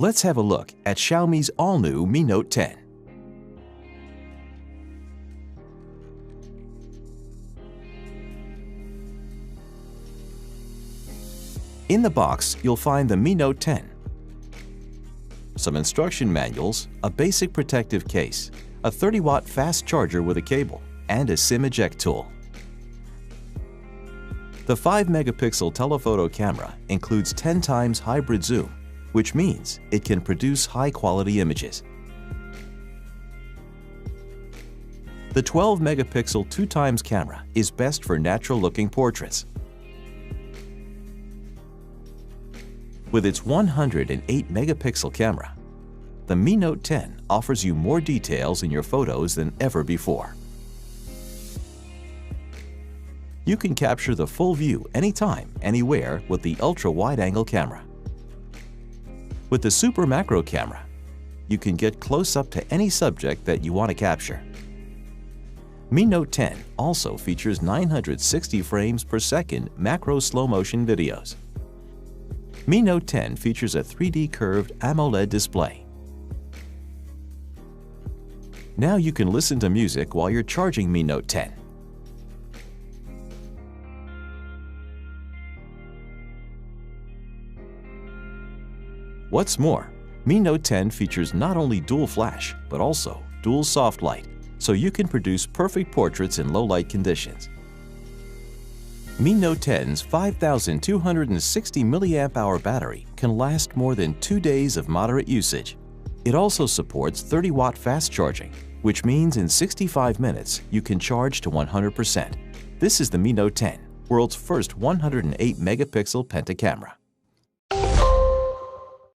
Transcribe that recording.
Let's have a look at Xiaomi's all-new Mi Note 10. In the box, you'll find the Mi Note 10, some instruction manuals, a basic protective case, a 30-watt fast charger with a cable, and a SIM eject tool. The 5-megapixel telephoto camera includes 10 times hybrid zoom, which means it can produce high-quality images. The 12-megapixel 2x camera is best for natural-looking portraits. With its 108-megapixel camera, the Mi Note 10 offers you more details in your photos than ever before. You can capture the full view anytime, anywhere with the ultra-wide-angle camera. With the Super Macro camera, you can get close up to any subject that you want to capture. Mi Note 10 also features 960 frames per second macro slow-motion videos. Mi Note 10 features a 3D curved AMOLED display. Now you can listen to music while you're charging Mi Note 10. What's more, Mi Note 10 features not only dual flash, but also dual soft light, so you can produce perfect portraits in low-light conditions. Mi Note 10's 5,260 mAh battery can last more than 2 days of moderate usage. It also supports 30-watt fast charging, which means in 65 minutes you can charge to 100%. This is the Mi Note 10, world's first 108-megapixel pentacamera.